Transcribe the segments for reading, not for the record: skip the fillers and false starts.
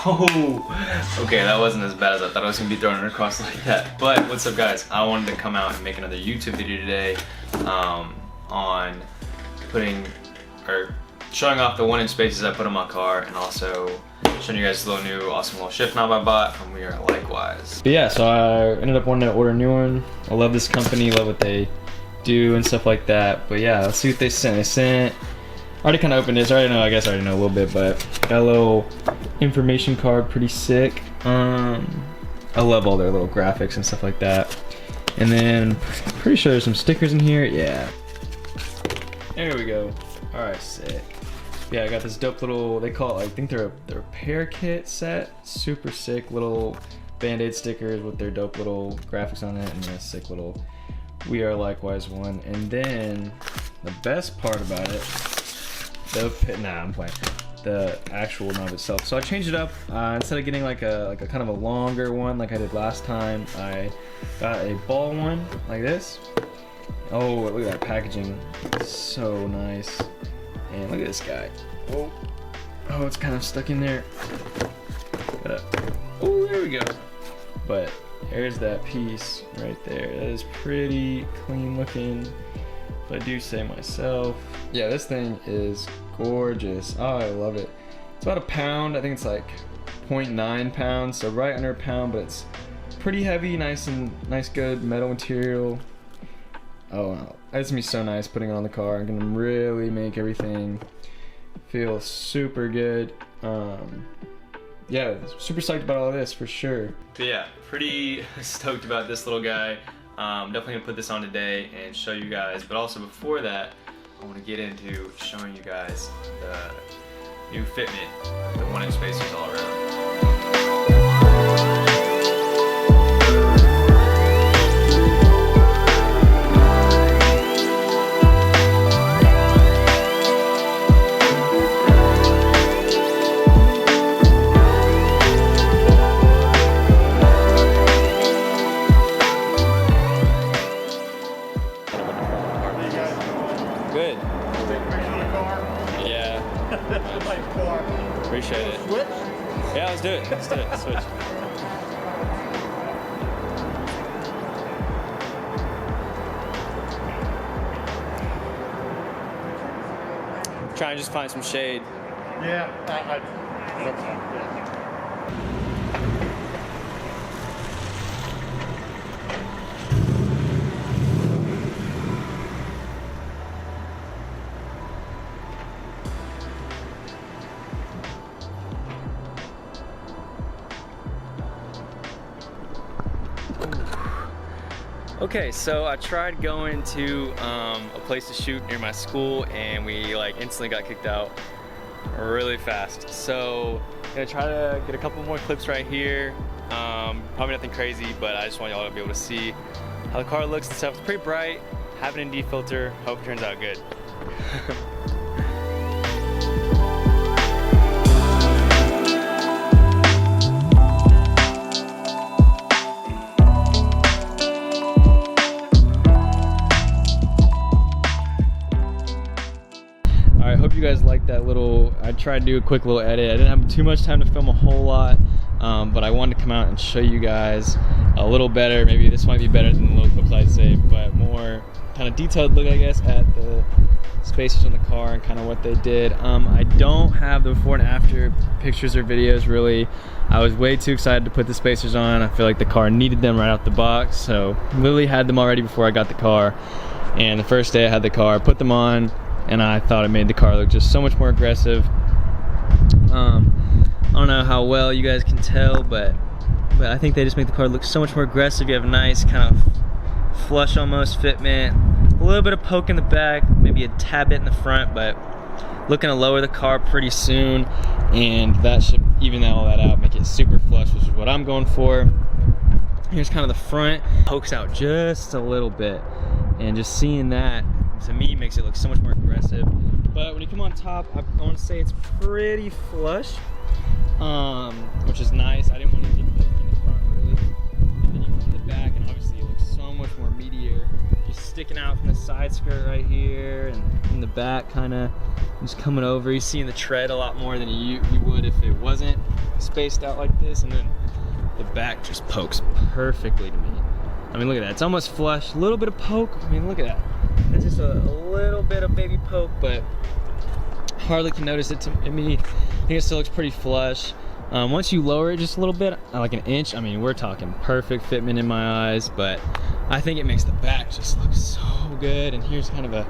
Oh, okay, that wasn't as bad as I thought I was gonna be throwing it across like that. But what's up, guys? I wanted to come out and make another YouTube video today on showing off the 1-inch spaces I put on my car, and also showing you guys a little new awesome little shift knob I bought from We Are Likewise. But yeah, so I ended up wanting to order a new one. I love this company, love what they do and stuff like that. But yeah, let's see what they sent. I already kind of opened this. I guess I already know a little bit, but got a little information card, pretty sick. I love all their little graphics and stuff like that. And then pretty sure there's some stickers in here. Yeah. There we go. All right, sick. Yeah, I got this dope little, they call it, I think they're a repair kit set. Super sick little Band-Aid stickers with their dope little graphics on it, and then a sick little We Are Likewise one. And then the best part about it, the actual knob itself. So I changed it up. Instead of getting like a kind of a longer one like I did last time, I got a ball one like this. Oh, look at that packaging, so nice. And look at this guy. Oh, it's kind of stuck in there. Oh, there we go. But there's that piece right there. That is pretty clean looking, if I do say myself. Yeah, this thing is gorgeous. Oh, I love it. It's about a pound. I think it's like 0.9 pounds, so right under a pound, but it's pretty heavy, nice good metal material. Oh, it's gonna be so nice putting it on the car. I'm gonna really make everything feel super good. Yeah, super psyched about all of this for sure. But yeah, pretty stoked about this little guy. Definitely gonna put this on today and show you guys. But also before that, I want to get into showing you guys the new fitment, the 1-inch spacers all around. Good. Yeah. Appreciate it. Switch? Yeah, let's do it. Switch. Trying to just find some shade. Yeah. Okay, so I tried going to a place to shoot near my school, and we like instantly got kicked out really fast. So I'm gonna try to get a couple more clips right here. Probably nothing crazy, but I just want y'all to be able to see how the car looks and stuff. It's pretty bright, have an ND filter, hope it turns out good. Hope you guys liked that little, I tried to do a quick little edit. I didn't have too much time to film a whole lot, but I wanted to come out and show you guys a little better. Maybe this might be better than the little clips I'd say, but more kind of detailed look, I guess, at the spacers on the car and kind of what they did. I don't have the before and after pictures or videos really. I was way too excited to put the spacers on. I feel like the car needed them right out the box, so literally had them already before I got the car. And the first day I had the car, put them on, and I thought it made the car look just so much more aggressive. I don't know how well you guys can tell, but I think they just make the car look so much more aggressive. You have a nice kind of flush almost fitment, a little bit of poke in the back, maybe a tad bit in the front, but looking to lower the car pretty soon, and that should even all that out, make it super flush, which is what I'm going for. Here's kind of the front, pokes out just a little bit, and just seeing that to me makes it look so much more aggressive. But when you come on top, I want to say it's pretty flush, which is nice. I didn't want anything in the front really. And then you come to the back, and obviously it looks so much more meatier, just sticking out from the side skirt right here, and in the back kind of Just coming over, you're seeing the tread a lot more than you would if it wasn't spaced out like this, and then the back just pokes perfectly to me. I mean, look at that, it's almost flush, a little bit of poke. I mean, look at that. That's just a little bit of baby poke, but hardly can notice it to me. I think it still looks pretty flush. Once you lower it just a little bit, like an inch, I mean, we're talking perfect fitment in my eyes, but I think it makes the back just look so good. And here's kind of a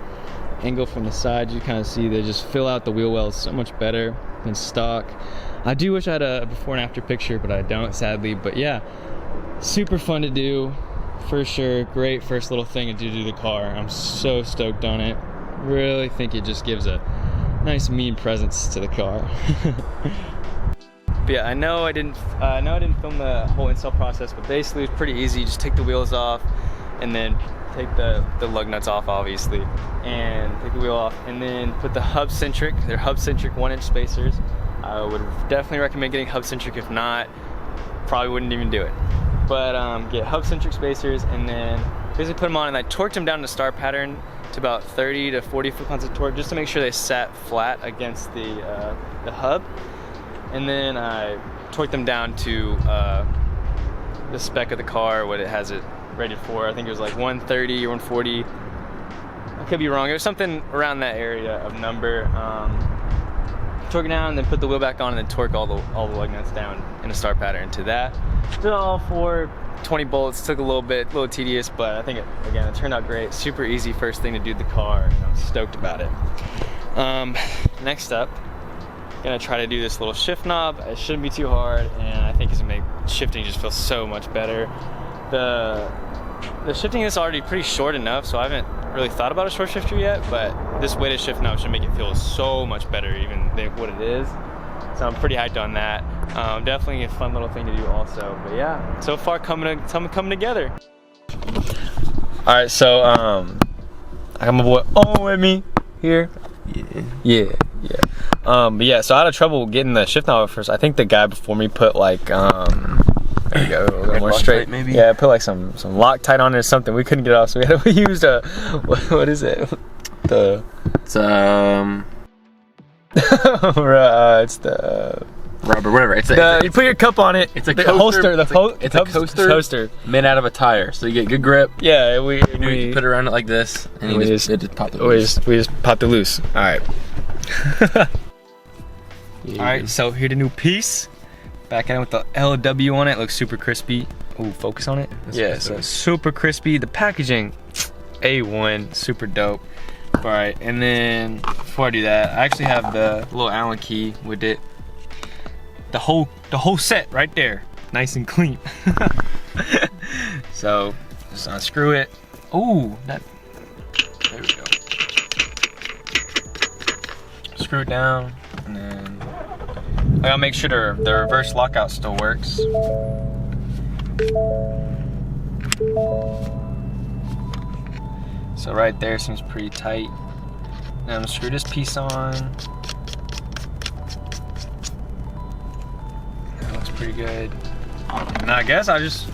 angle from the side. You kind of see they just fill out the wheel wells so much better than stock. I do wish I had a before and after picture, but I don't, sadly. But yeah, super fun to do for sure. Great first little thing to do to the car. I'm so stoked on it. Really think it just gives a nice mean presence to the car. But yeah, I know I didn't film the whole install process, but basically it's pretty easy. Just take the wheels off and then take the lug nuts off, obviously, and take the wheel off, and then put the hub-centric, they're hub-centric 1-inch spacers. I would definitely recommend getting hub-centric. If not, probably wouldn't even do it. But get hub-centric spacers, and then basically put them on, and I torqued them down to star pattern to about 30 to 40 foot-pounds of torque, just to make sure they sat flat against the hub. And then I torqued them down to the spec of the car, what it has it rated for. I think it was like 130 or 140. I could be wrong. It was something around that area of number. Torque it down, and then put the wheel back on, and then torque all the lug nuts down in a star pattern to that. Did all for 20 bolts. Took a little tedious, but I think it turned out great. Super easy first thing to do the car. I'm stoked about it. Next up, gonna try to do this little shift knob. It shouldn't be too hard, and I think it's gonna make shifting just feel so much better. The shifting is already pretty short enough, so I haven't really thought about a short shifter yet, but this weighted shift knob should make it feel so much better even than what it is. So I'm pretty hyped on that. Definitely a fun little thing to do also. But yeah, so far coming together. All right, so I got my boy Owen with me here. Yeah. But yeah, so I had trouble getting the shift knob at first. I think the guy before me put like there we go, a little more straight. Maybe. Yeah, put like some Loctite on it or something. We couldn't get it off, so we used a what is it? It's it's the rubber, whatever. You put your cup on it. It's a coaster. It's a coaster made out of a tire, so you get good grip. Yeah, we put it around it like this, and it just popped it loose. We just popped it loose. All right. Yeah. All right, so here's the new piece. Back at it with the LW on it. Looks super crispy. Ooh, focus on it. Yeah, so super crispy. The packaging, A1, super dope. All right, and then before I do that, I actually have the little Allen key with it. The whole set right there, nice and clean. So just unscrew it. Ooh, there we go. Screw it down, and then I gotta make sure the reverse lockout still works. So right there seems pretty tight. Now I'm gonna screw this piece on. That looks pretty good. And I guess I just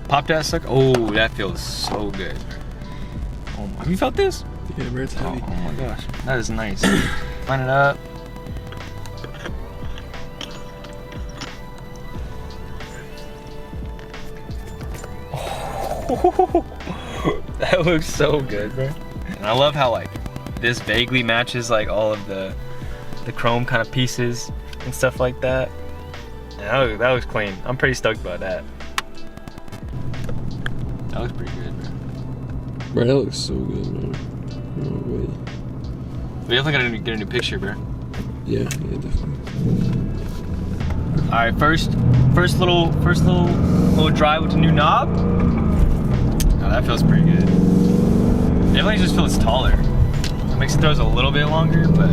popped that sucker. Oh, that feels so good. Oh my, have you felt this? Yeah, bro, it's heavy. Oh my gosh, that is nice. Line it up. That looks so good, bro. And I love how like this vaguely matches like all of the chrome kind of pieces and stuff like that. And that looks clean. I'm pretty stoked about that. That looks pretty good, bro. Bro, that looks so good, man. No way. We definitely gotta get a new picture, bro. Yeah, definitely. All right, first little drive with the new knob. Oh, that feels pretty good. Definitely just feels taller. It makes it throws a little bit longer, but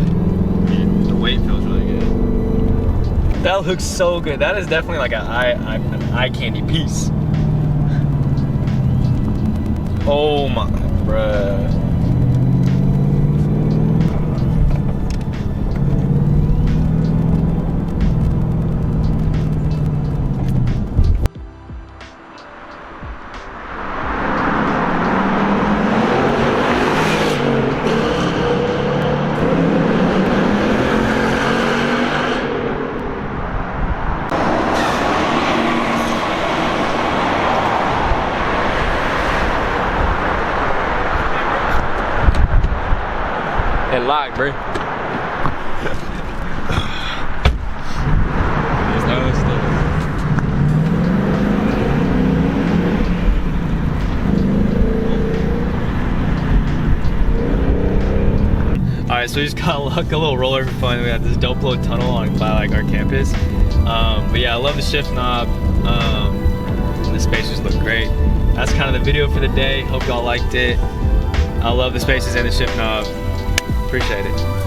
the weight feels really good. That looks so good. That is definitely like an eye candy piece. Oh my, bruh. back, bro. There's no still. Alright, so we just got a little roller for fun. We got this dope little tunnel on by like our campus. But yeah, I love the shift knob. The spacers look great. That's kind of the video for the day. Hope y'all liked it. I love the spacers and the shift knob. Appreciate it.